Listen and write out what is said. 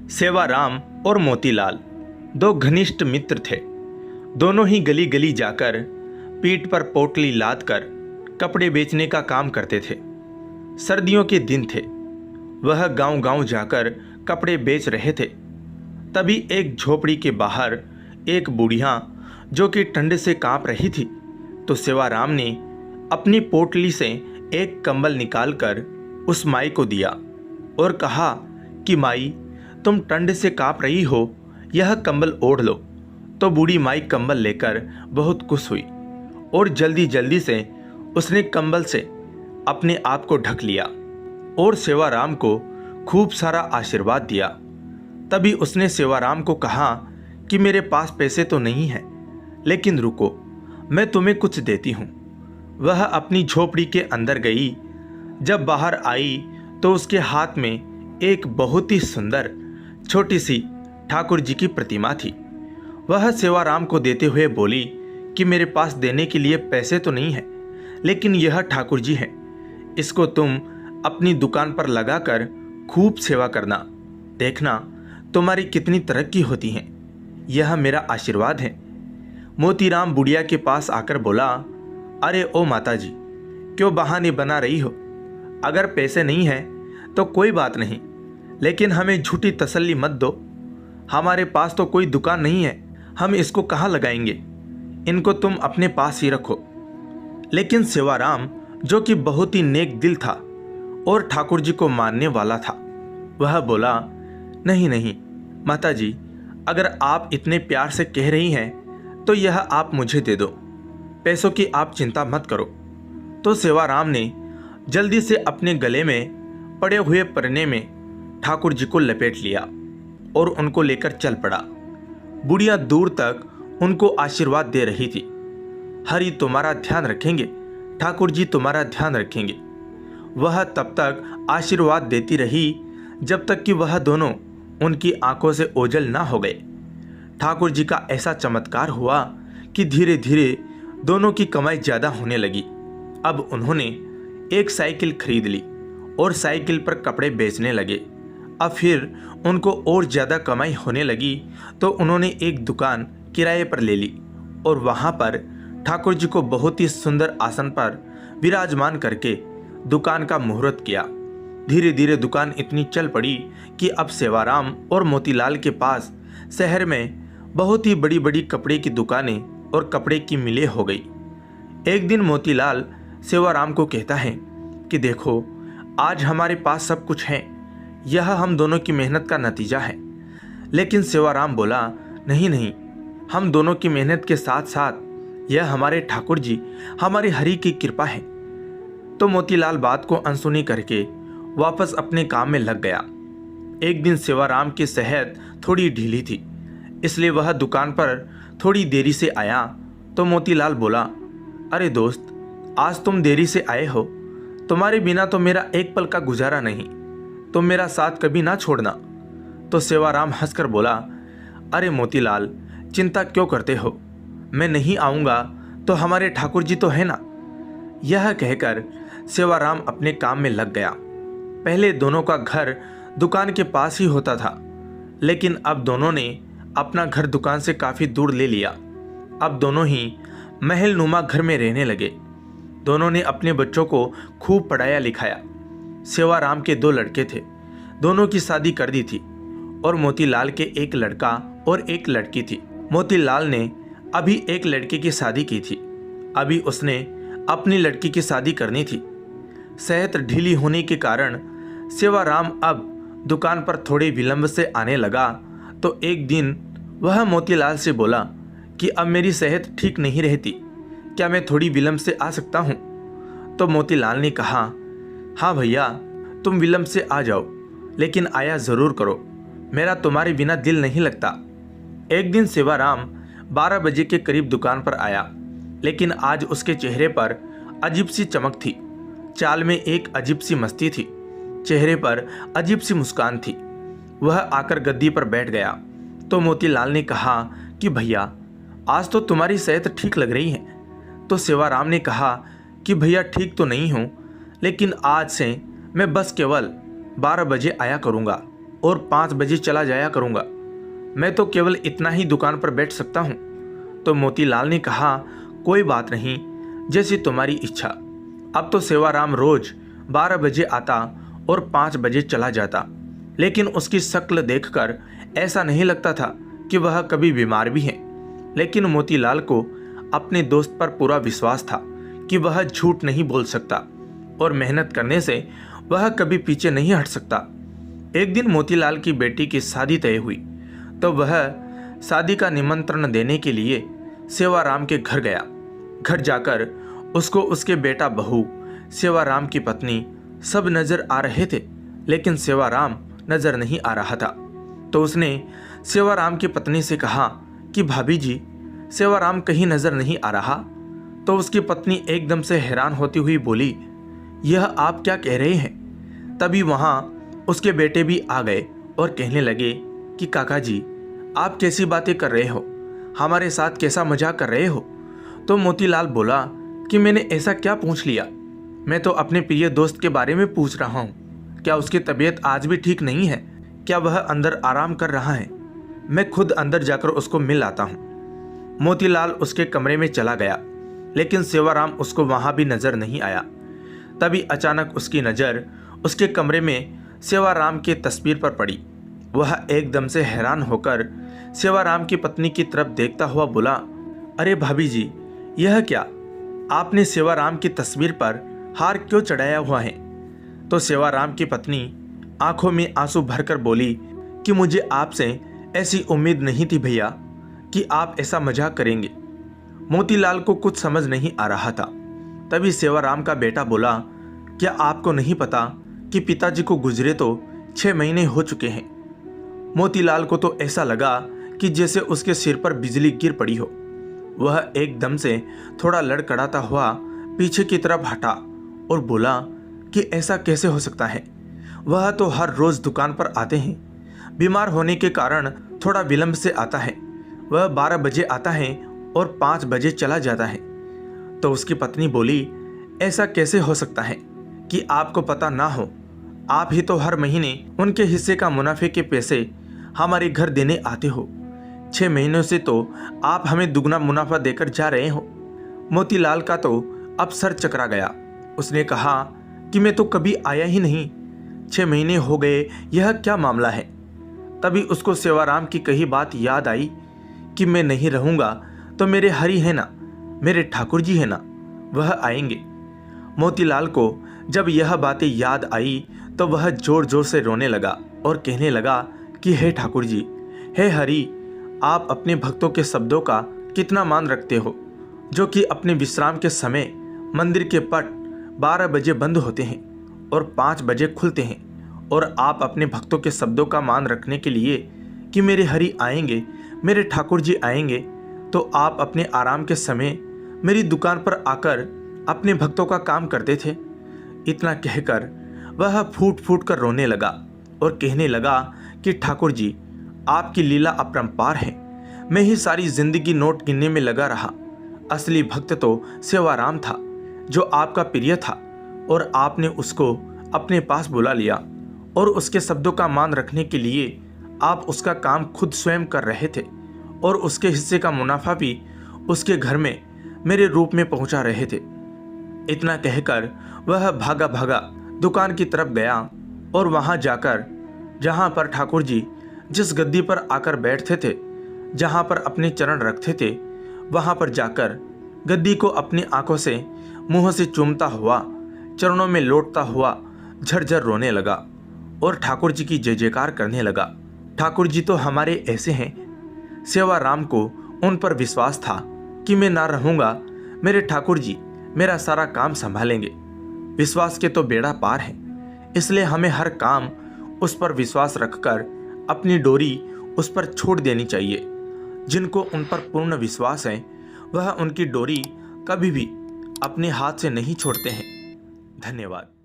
सेवाराम और मोतीलाल दो घनिष्ठ मित्र थे। दोनों ही गली गली जाकर पीठ पर पोटली लाद कर कपड़े बेचने का काम करते थे। सर्दियों के दिन थे। वह गांव गांव जाकर कपड़े बेच रहे थे। तभी एक झोपड़ी के बाहर एक बूढ़िया जो कि ठंड से कांप रही थी, तो सेवाराम ने अपनी पोटली से एक कंबल निकालकर उस माई को दिया और कहा कि माई, तुम ठंड से कांप रही हो, यह कंबल ओढ़ लो। तो बूढ़ी माई कंबल लेकर बहुत खुश हुई और जल्दी जल्दी से उसने कंबल से अपने आप को ढक लिया और सेवाराम को खूब सारा आशीर्वाद दिया। तभी उसने सेवाराम को कहा कि मेरे पास पैसे तो नहीं हैं, लेकिन रुको, मैं तुम्हें कुछ देती हूँ। वह अपनी झोपड़ी के अंदर गई। जब बाहर आई तो उसके हाथ में एक बहुत ही सुंदर छोटी सी ठाकुर जी की प्रतिमा थी। वह सेवाराम को देते हुए बोली कि मेरे पास देने के लिए पैसे तो नहीं है, लेकिन यह ठाकुर जी है, इसको तुम अपनी दुकान पर लगाकर खूब सेवा करना, देखना तुम्हारी कितनी तरक्की होती है। यह मेरा आशीर्वाद है। मोतीराम बुढ़िया के पास आकर बोला, अरे ओ माताजी, क्यों बहाने बना रही हो? अगर पैसे नहीं है तो कोई बात नहीं, लेकिन हमें झूठी तसल्ली मत दो। हमारे पास तो कोई दुकान नहीं है, हम इसको कहाँ लगाएंगे? इनको तुम अपने पास ही रखो। लेकिन सेवाराम, जो कि बहुत ही नेक दिल था और ठाकुर जी को मानने वाला था, वह बोला, नहीं नहीं माताजी, अगर आप इतने प्यार से कह रही हैं तो यह आप मुझे दे दो, पैसों की आप चिंता मत करो। तो सेवाराम ने जल्दी से अपने गले में पड़े हुए परने में ठाकुर जी को लपेट लिया और उनको लेकर चल पड़ा। बुढ़िया दूर तक उनको आशीर्वाद दे रही थी। हरि तुम्हारा ध्यान रखेंगे, ठाकुर जी तुम्हारा ध्यान रखेंगे। वह तब तक आशीर्वाद देती रही जब तक कि वह दोनों उनकी आंखों से ओझल ना हो गए। ठाकुर जी का ऐसा चमत्कार हुआ कि धीरे धीरे दोनों की कमाई ज़्यादा होने लगी। अब उन्होंने एक साइकिल खरीद ली और साइकिल पर कपड़े बेचने लगे। अब फिर उनको और ज़्यादा कमाई होने लगी तो उन्होंने एक दुकान किराए पर ले ली और वहाँ पर ठाकुर जी को बहुत ही सुंदर आसन पर विराजमान करके दुकान का मुहूर्त किया। धीरे धीरे दुकान इतनी चल पड़ी कि अब सेवाराम और मोतीलाल के पास शहर में बहुत ही बड़ी बड़ी कपड़े की दुकानें और कपड़े की मिलें हो गई। एक दिन मोतीलाल सेवाराम को कहता है कि देखो, आज हमारे पास सब कुछ है, यह हम दोनों की मेहनत का नतीजा है। लेकिन सेवाराम बोला, नहीं नहीं, हम दोनों की मेहनत के साथ साथ यह हमारे ठाकुर जी, हमारे हरि की कृपा है। तो मोतीलाल बात को अनसुनी करके वापस अपने काम में लग गया। एक दिन सेवाराम की सेहत थोड़ी ढीली थी, इसलिए वह दुकान पर थोड़ी देरी से आया। तो मोतीलाल बोला, अरे दोस्त, आज तुम देरी से आए हो, तुम्हारे बिना तो मेरा एक पल का गुजारा नहीं, तुम मेरा साथ कभी ना छोड़ना। तो सेवाराम हंसकर बोला, अरे मोतीलाल, चिंता क्यों करते हो, मैं नहीं आऊँगा तो हमारे ठाकुर जी तो है ना। यह कहकर सेवाराम अपने काम में लग गया। पहले दोनों का घर दुकान के पास ही होता था, लेकिन अब दोनों ने अपना घर दुकान से काफ़ी दूर ले लिया। अब दोनों ही महल नुमा घर में रहने लगे। दोनों ने अपने बच्चों को खूब पढ़ाया लिखाया। सेवाराम के दो लड़के थे, दोनों की शादी कर दी थी और मोतीलाल के एक लड़का और एक लड़की थी। मोतीलाल ने अभी एक लड़के की शादी की थी। अभी उसने अपनी लड़की की शादी करनी थी। सेहत ढीली होने के कारण सेवाराम अब दुकान पर थोड़े विलंब से आने लगा। तो एक दिन वह मोतीलाल से बोला कि अब मेरी सेहत ठीक नहीं रहती, क्या मैं थोड़ी विलंब से आ सकता हूँ? तो मोतीलाल ने कहा, हाँ भैया, तुम विलंब से आ जाओ, लेकिन आया ज़रूर करो, मेरा तुम्हारे बिना दिल नहीं लगता। एक दिन सेवाराम 12 बजे के करीब दुकान पर आया, लेकिन आज उसके चेहरे पर अजीब सी चमक थी, चाल में एक अजीब सी मस्ती थी, चेहरे पर अजीब सी मुस्कान थी। वह आकर गद्दी पर बैठ गया। तो मोतीलाल ने कहा कि भैया, आज तो तुम्हारी सेहत ठीक लग रही है। तो सेवाराम ने कहा कि भैया, ठीक तो नहीं हूँ, लेकिन आज से मैं बस केवल 12 बजे आया करूँगा, और 5 बजे चला जाया करूँगा। मैं तो केवल इतना ही दुकान पर बैठ सकता हूँ। तो मोतीलाल ने कहा, कोई बात नहीं, जैसी तुम्हारी इच्छा। अब तो सेवाराम रोज 12 बजे आता और 5 बजे चला जाता, लेकिन उसकी शक्ल देखकर ऐसा नहीं लगता था कि वह कभी बीमार भी है। लेकिन मोतीलाल को अपने दोस्त पर पूरा विश्वास था कि वह झूठ नहीं बोल सकता और मेहनत करने से वह कभी पीछे नहीं हट सकता। एक दिन मोतीलाल की बेटी की शादी तय हुई तो वह शादी का निमंत्रण देने के लिए सेवाराम के घर गया। घर जाकर उसको उसके बेटा बहू, सेवाराम की पत्नी सब नजर आ रहे थे, लेकिन सेवाराम नजर नहीं आ रहा था। तो उसने सेवाराम की पत्नी से कहा कि भाभी जी, सेवाराम कहीं नजर नहीं आ रहा। तो उसकी पत्नी एकदम से हैरान होती हुई बोली, यह आप क्या कह रहे हैं? तभी वहां उसके बेटे भी आ गए और कहने लगे कि काका जी, आप कैसी बातें कर रहे हो, हमारे साथ कैसा मजाक कर रहे हो? तो मोतीलाल बोला कि मैंने ऐसा क्या पूछ लिया, मैं तो अपने प्रिय दोस्त के बारे में पूछ रहा हूँ। क्या उसकी तबीयत आज भी ठीक नहीं है? क्या वह अंदर आराम कर रहा है? मैं खुद अंदर जाकर उसको मिल आता हूँ। मोतीलाल उसके कमरे में चला गया, लेकिन सेवाराम उसको वहां भी नजर नहीं आया। तभी अचानक उसकी नज़र उसके कमरे में सेवाराम की तस्वीर पर पड़ी। वह एकदम से हैरान होकर सेवाराम की पत्नी की तरफ देखता हुआ बोला, अरे भाभी जी, यह क्या, आपने सेवाराम की तस्वीर पर हार क्यों चढ़ाया हुआ है? तो सेवाराम की पत्नी आंखों में आंसू भरकर बोली कि मुझे आपसे ऐसी उम्मीद नहीं थी भैया कि आप ऐसा मजाक करेंगे। मोतीलाल को कुछ समझ नहीं आ रहा था। तभी सेवाराम का बेटा बोला, क्या आपको नहीं पता कि पिताजी को गुजरे तो 6 महीने हो चुके हैं? मोतीलाल को तो ऐसा लगा कि जैसे उसके सिर पर बिजली गिर पड़ी हो। वह एकदम से थोड़ा लड़खड़ाता हुआ पीछे की तरफ हटा और बोला कि ऐसा कैसे हो सकता है? वह तो हर रोज दुकान पर आते हैं, बीमार होने के कारण थोड़ा विलंब से आता है। वह 12 बजे आता है और 5 बजे चला जाता है। तो उसकी पत्नी बोली, ऐसा कैसे हो सकता है कि आपको पता ना हो? आप ही तो हर महीने उनके हिस्से का मुनाफे के पैसे हमारे घर देने आते हो। 6 महीनों से तो आप हमें दुगना मुनाफा देकर जा रहे हो। मोतीलाल का तो अब सर चकरा गया। उसने कहा कि मैं तो कभी आया ही नहीं, 6 महीने हो गए, यह क्या मामला है? तभी उसको सेवाराम की कही बात याद आई कि मैं नहीं रहूंगा तो मेरे हरि है ना, मेरे ठाकुर जी है ना, वह आएंगे। मोतीलाल को जब यह बातें याद आई तो वह जोर जोर से रोने लगा और कहने लगा कि हे ठाकुर जी, हे हरि, आप अपने भक्तों के शब्दों का कितना मान रखते हो, जो कि अपने विश्राम के समय मंदिर के पट 12 बजे बंद होते हैं और 5 बजे खुलते हैं। और आप अपने भक्तों के शब्दों का मान रखने के लिए कि मेरे हरि आएंगे, मेरे ठाकुर जी आएंगे, तो आप अपने आराम के समय मेरी दुकान पर आकर अपने भक्तों का काम करते थे। इतना कहकर वह फूट फूट कर रोने लगा और कहने लगा कि ठाकुर जी, आपकी लीला अपरंपार है। मैं ही सारी जिंदगी नोट गिनने में लगा रहा। असली भक्त तो सेवाराम था, जो आपका प्रिय था, और आपने उसको अपने पास बुला लिया और उसके शब्दों का मान रखने के लिए आप उसका काम खुद स्वयं कर रहे थे और उसके हिस्से का मुनाफा भी उसके घर में मेरे रूप में पहुंचा रहे थे। इतना कहकर वह भागा भागा दुकान की तरफ गया और वहां जाकर जहां पर ठाकुर जी जिस गद्दी पर आकर बैठते थे, जहां पर अपने चरण रखते थे, वहां पर जाकर गद्दी को अपनी आंखों से मुंह से चूमता हुआ, चरणों में लौटता हुआ झरझर रोने लगा और ठाकुर जी की जय जयकार करने लगा। ठाकुर जी तो हमारे ऐसे हैं। सेवाराम को उन पर विश्वास था कि मैं ना रहूंगा, मेरे ठाकुर जी मेरा सारा काम संभालेंगे। विश्वास के तो बेड़ा पार है, इसलिए हमें हर काम उस पर विश्वास रखकर अपनी डोरी उस पर छोड़ देनी चाहिए। जिनको उन पर पूर्ण विश्वास है, वह उनकी डोरी कभी भी अपने हाथ से नहीं छोड़ते हैं। धन्यवाद।